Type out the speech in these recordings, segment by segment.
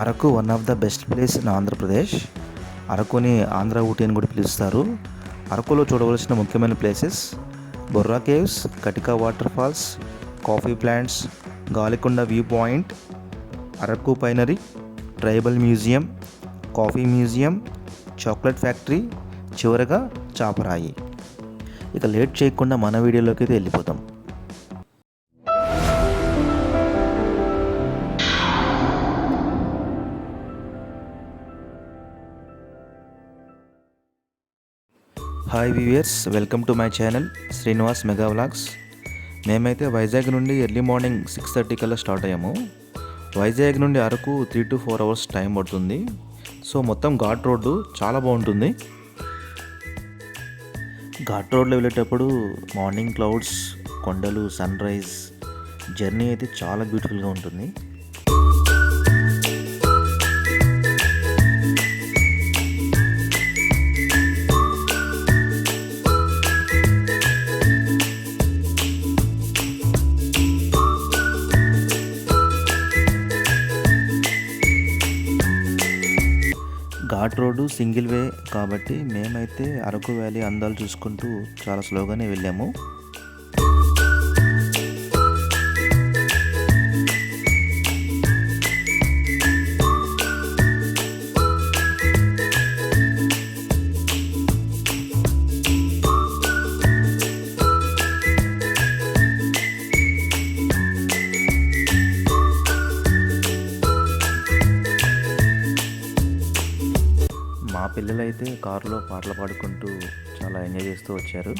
Araku one of the best place in Andhra Pradesh. అరకుని ఆంధ్ర ఊటీ అని కూడా పిలుస్తారు. అరకులో చూడవలసిన ముఖ్యమైన places Borra caves, Katika water falls, coffee plants, Galikonda view point, Araku pinery, tribal museum, coffee museum, chocolate factory, చివరగా చాపరాయి. ఇక లేట్ చేయకుండా మన వీడియోలోకి అయితే వెళ్ళిపోతాం. Hi viewers, welcome to my channel Srinivas mega vlogs. మేమైతే వైజాగ్ నుండి ఎర్లీ మార్నింగ్ 6:30 కల్లా స్టార్ట్ అయ్యాము. వైజాగ్ నుండి అరకు 3 to 4 hours టైం పడుతుంది. సో మొత్తం ఘాట్ రోడ్డు చాలా బాగుంటుంది. ఘాట్ రోడ్లో వెళ్ళేటప్పుడు మార్నింగ్ క్లౌడ్స్, కొండలు, సన్ రైజ్, జర్నీ అయితే చాలా బ్యూటిఫుల్గా ఉంటుంది. ఘాట్ రోడ్డు సింగిల్ వే కాబట్టి మేమైతే అరకు వ్యాలీ అందాలు చూసుకుంటూ చాలా స్లోగానే వెళ్ళాము. మా పిల్లలైతే కారులో పాటలు పాడుకుంటూ చాలా ఎంజాయ్ చేస్తూ వచ్చారు.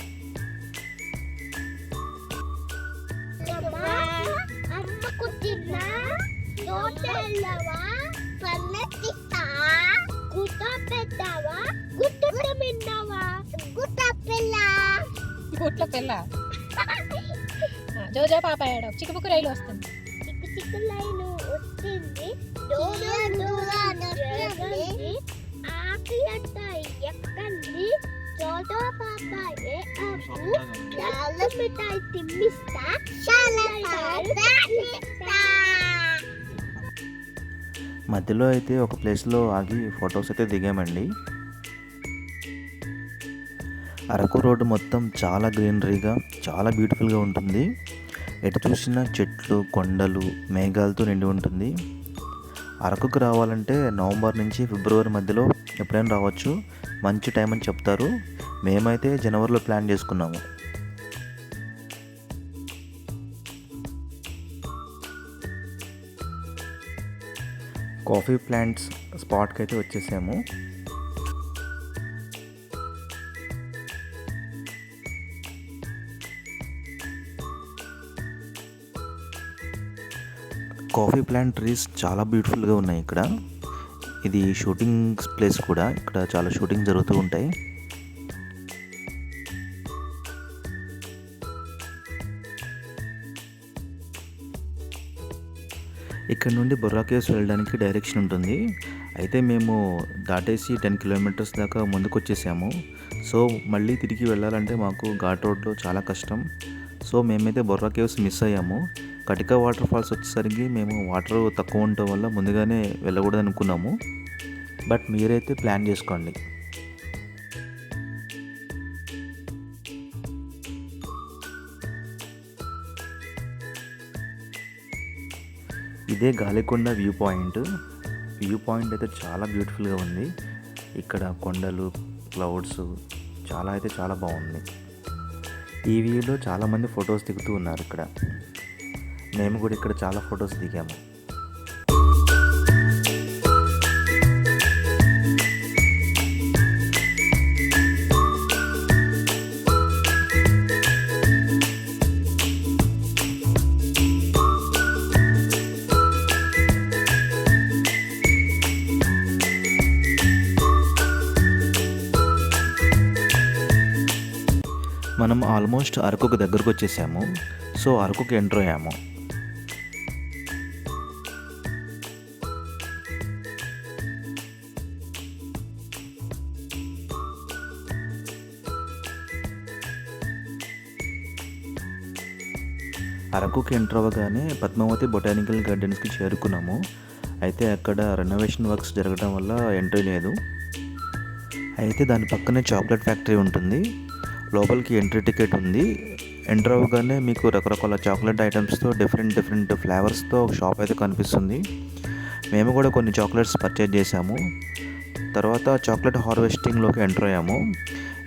గుట్ల పిల్ల జోజో పాప ఏడో చిక్కుపుక్కు రైలు వస్తుంది. మధ్యలో అయితే ఒక ప్లేస్లో ఆగి ఫొటోస్ అయితే దిగామండి. అరకు రోడ్డు మొత్తం చాలా గ్రీనరీగా, చాలా బ్యూటిఫుల్గా ఉంటుంది. ఎటు చూసినా చెట్లు, కొండలు, మేఘాలతో నిండి ఉంటుంది. అరకుకు రావాలంటే నవంబర్ నుంచి ఫిబ్రవరి మధ్యలో ఎప్పుడైనా రావచ్చు, మంచి టైం అని చెప్తారు. మేమైతే జనవరిలో ప్లాన్ చేసుకున్నాము. కాఫీ ప్లాంట్స్ స్పాట్కి అయితే వచ్చేసాము. కాఫీ ప్లాంట్ ట్రీస్ చాలా బ్యూటిఫుల్గా ఉన్నాయి ఇక్కడ. ఇది షూటింగ్ ప్లేస్ కూడా, ఇక్కడ చాలా షూటింగ్ జరుగుతూ ఉంటాయి. ఇక్కడ నుండి బొర్రా కేవ్స్ వెళ్ళడానికి డైరెక్షన్ ఉంటుంది. అయితే మేము దాటేసి 10 kilometers దాకా ముందుకు వచ్చేసాము. సో మళ్ళీ తిరిగి వెళ్ళాలంటే మాకు ఘాట్ రోడ్లో చాలా కష్టం. సో మేమైతే బొర్రా కేవ్స్ మిస్ అయ్యాము. కటికా వాటర్ ఫాల్స్ వచ్చేసరికి మేము వాటర్ తక్కువ ఉండటం వల్ల ముందుగానే వెళ్ళకూడదు అనుకున్నాము. బట్ మీరైతే ప్లాన్ చేసుకోండి. ఇదే Galikonda view point. View point అయితే చాలా బ్యూటిఫుల్గా ఉంది. ఇక్కడ కొండలు, క్లౌడ్స్ చాలా బాగుంది. ఈ వ్యూలో చాలామంది ఫొటోస్ దిగుతూ ఉన్నారు. ఇక్కడ మేము కూడా ఇక్కడ చాలా ఫొటోస్ దిగాము. మనం ఆల్మోస్ట్ అరకుకు దగ్గరకు వచ్చేసాము. సో అరకుకి ఎంటర్ అయ్యాము. అరకుకి ఎంటర్ అవ్వగానే పద్మావతి బొటానికల్ గార్డెన్స్కి చేరుకున్నాము. అయితే అక్కడ రెనోవేషన్ వర్క్స్ జరగడం వల్ల ఎంట్రీ లేదు. అయితే దాని పక్కనే చాక్లెట్ ఫ్యాక్టరీ ఉంటుంది. లోపలికి ఎంట్రీ టికెట్ ఉంది. ఎంటర్ అవ్వగానే మీకు రకరకాల చాక్లెట్ ఐటమ్స్తో డిఫరెంట్ ఫ్లేవర్స్తో ఒక షాప్ అయితే కనిపిస్తుంది. మేము కూడా కొన్ని చాక్లెట్స్ పర్చేజ్ చేసాము. తర్వాత చాక్లెట్ హార్వెస్టింగ్లోకి ఎంటర్ అయ్యాము.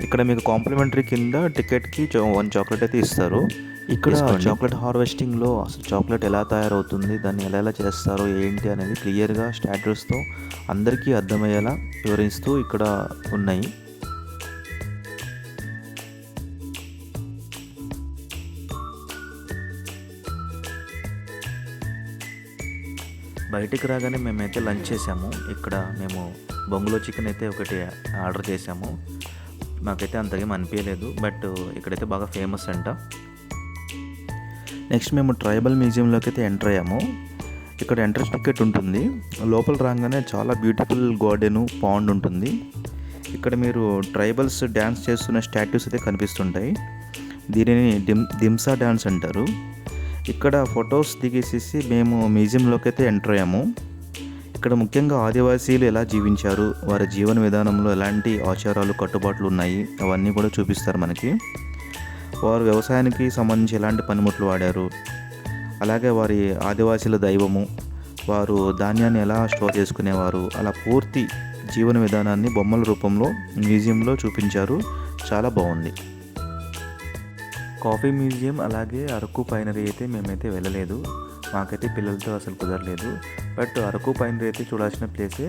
ఇక్కడ మీకు కాంప్లిమెంటరీ కింద టికెట్కి 1 చాక్లెట్ అయితే ఇస్తారు. ఇక్కడ చాక్లెట్ హార్వెస్టింగ్లో అసలు చాక్లెట్ ఎలా తయారవుతుంది, దాన్ని ఎలా చేస్తారో ఏంటి అనేది క్లియర్గా స్టాట్యూస్తో అందరికీ అర్థమయ్యేలా వివరిస్తూ ఇక్కడ ఉన్నాయి. బయటికి రాగానే మేమైతే లంచ్ చేసాము. ఇక్కడ మేము బొంగులో చికెన్ అయితే ఒకటి ఆర్డర్ చేసాము. మాకైతే అంతగా అనిపించలేదు, బట్ ఇక్కడైతే బాగా ఫేమస్ అంట. నెక్స్ట్ మేము ట్రైబల్ మ్యూజియంలోకి అయితే ఎంటర్ అయ్యాము. ఇక్కడ ఎంట్రన్స్ టికెట్ ఉంటుంది. లోపల రాగానే చాలా బ్యూటిఫుల్ గార్డెను, పాండ్ ఉంటుంది. ఇక్కడ మీరు ట్రైబల్స్ డ్యాన్స్ చేస్తున్న స్టాట్యూస్ అయితే కనిపిస్తుంటాయి. దీనిని దింసా డ్యాన్స్ అంటారు. ఇక్కడ ఫొటోస్ దిగేసేసి మేము మ్యూజియంలోకి అయితే ఎంటర్ అయ్యాము. ఇక్కడ ముఖ్యంగా ఆదివాసీలు ఎలా జీవించారు, వారి జీవన విధానంలో ఎలాంటి ఆచారాలు, కట్టుబాట్లు ఉన్నాయి, అవన్నీ కూడా చూపిస్తారు మనకి. వారు వ్యవసాయానికి సంబంధించి ఎలాంటి పనిముట్లు వాడారు, అలాగే వారి ఆదివాసీల దైవము, వారు ధాన్యాన్ని ఎలా స్టోర్ చేసుకునేవారు, అలా పూర్తి జీవన విధానాన్ని బొమ్మల రూపంలో మ్యూజియంలో చూపించారు. చాలా బాగుంది. కాఫీ మ్యూజియం అలాగే అరకు పైనరీ అయితే మేమైతే వెళ్ళలేదు. మాకైతే పిల్లలతో అసలు కుదరలేదు. బట్ అరకు పైనరీ అయితే చూడాల్సిన ప్లేసే.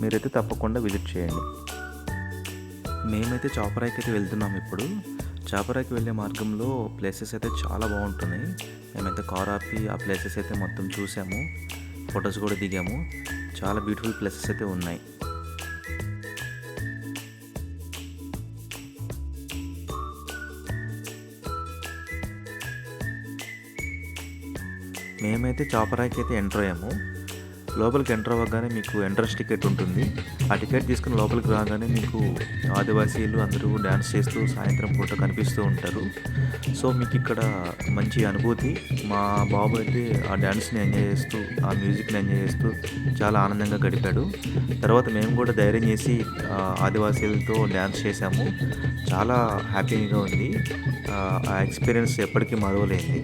మీరైతే తప్పకుండా విజిట్ చేయండి. మేమైతే చాపరాయికి అయితే వెళ్తున్నాం ఇప్పుడు. చాపరాయికి వెళ్ళే మార్గంలో ప్లేసెస్ అయితే చాలా బాగుంటున్నాయి. మేమైతే కార్ ఆపి ఆ ప్లేసెస్ అయితే మొత్తం చూసాము, ఫొటోస్ కూడా దిగాము. చాలా బ్యూటిఫుల్ ప్లేసెస్ అయితే ఉన్నాయి. మేమైతే చాపరాయికి అయితే ఎంటర్ అయ్యాము. లోపలికి ఎంటర్ అవ్వగానే మీకు ఎంట్రన్స్ టికెట్ ఉంటుంది. ఆ టికెట్ తీసుకుని లోపలికి రాగానే మీకు ఆదివాసీలు అందరూ డ్యాన్స్ చేస్తూ సాయంత్రం పూట కనిపిస్తూ ఉంటారు. సో మీకు ఇక్కడ మంచి అనుభూతి. మా బాబు అయితే ఆ డ్యాన్స్ని ఎంజాయ్ చేస్తూ, ఆ మ్యూజిక్ని ఎంజాయ్ చేస్తూ చాలా ఆనందంగా గడిపాడు. తర్వాత మేము కూడా ధైర్యం చేసి ఆదివాసీలతో డ్యాన్స్ చేసాము. చాలా హ్యాపీగా ఉంది. ఆ ఎక్స్పీరియన్స్ ఎప్పటికీ మరవలేంది.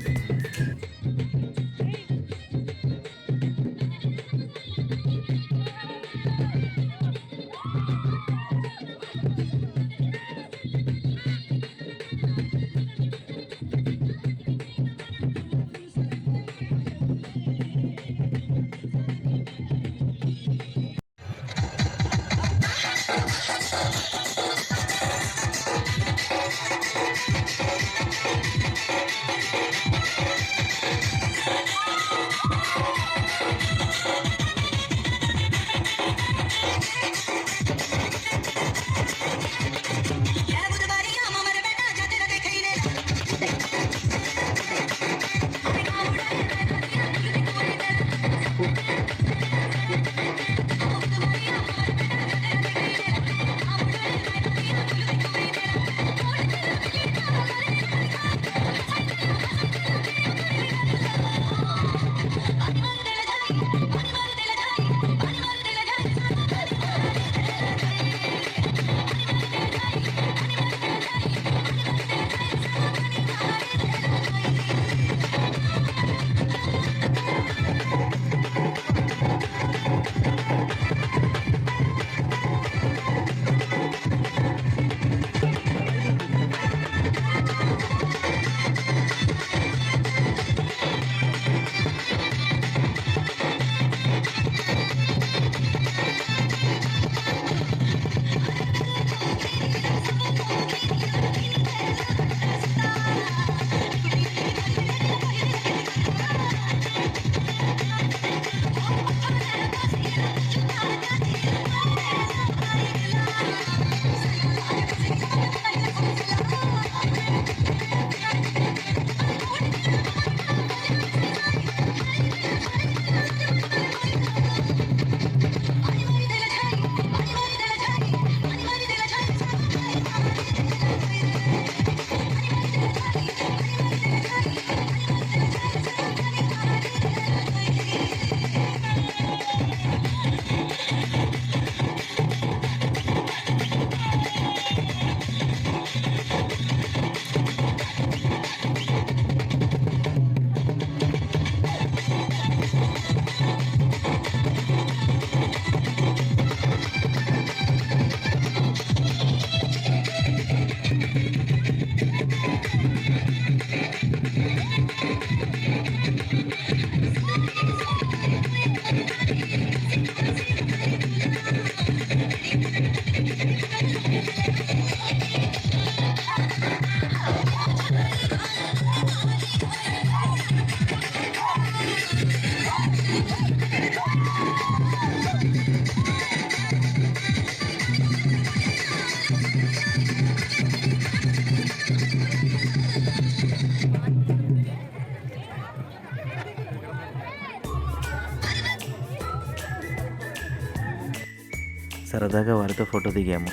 సరదాగా వారితో ఫోటో దిగాము.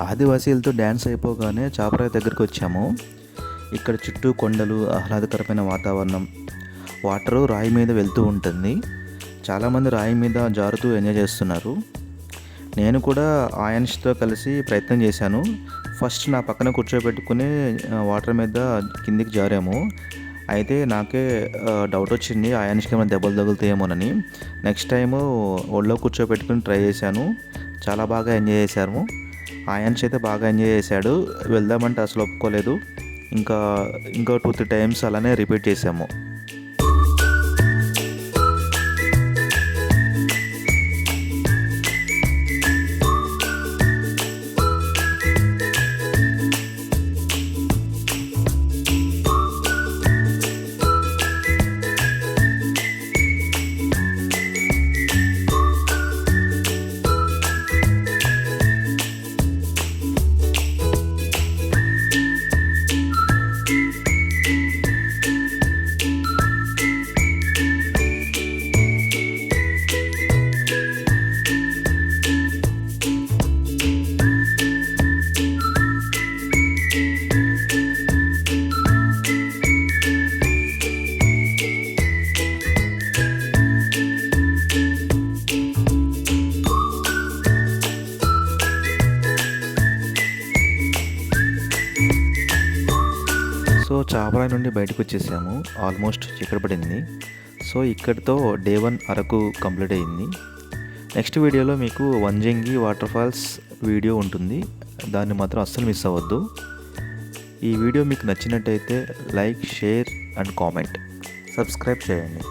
ఆదివాసీలతో డ్యాన్స్ అయిపోగానే చాపరాయి దగ్గరికి వచ్చాము. ఇక్కడ చుట్టూ కొండలు, ఆహ్లాదకరమైన వాతావరణం, వాటరు రాయి మీద వెళ్తూ ఉంటుంది. చాలామంది రాయి మీద జారుతూ ఎంజాయ్ చేస్తున్నారు. నేను కూడా ఆయాన్ష్తో కలిసి ప్రయత్నం చేశాను. ఫస్ట్ నా పక్కన కూర్చోబెట్టుకుని వాటర్ మీద కిందికి జారాము. అయితే నాకే డౌట్ వచ్చింది, ఆయాన్ష్కి ఏమైనా దెబ్బలు తగులుతాయేమోనని. నెక్స్ట్ టైము ఒళ్ళో కూర్చోబెట్టుకుని ట్రై చేశాను. చాలా బాగా ఎంజాయ్ చేశాము. ఆయాన్ష్ అయితే బాగా ఎంజాయ్ చేశాడు. వెళ్దామంటే అసలు ఒప్పుకోలేదు. ఇంకో 2-3 టైమ్స్ అలానే రిపీట్ చేసాము. సో చాపరాయి నుండి బయటకు వచ్చేసాము. ఆల్మోస్ట్ చీకటి పడింది. సో ఇక్కడితో డే 1 అరకు కంప్లీట్ అయింది. నెక్స్ట్ వీడియోలో మీకు వంజంగి వాటర్ ఫాల్స్ వీడియో ఉంటుంది. దాన్ని మాత్రం అస్సలు మిస్ అవ్వద్దు. ఈ వీడియో మీకు నచ్చినట్టయితే like, share and comment, subscribe చేయండి.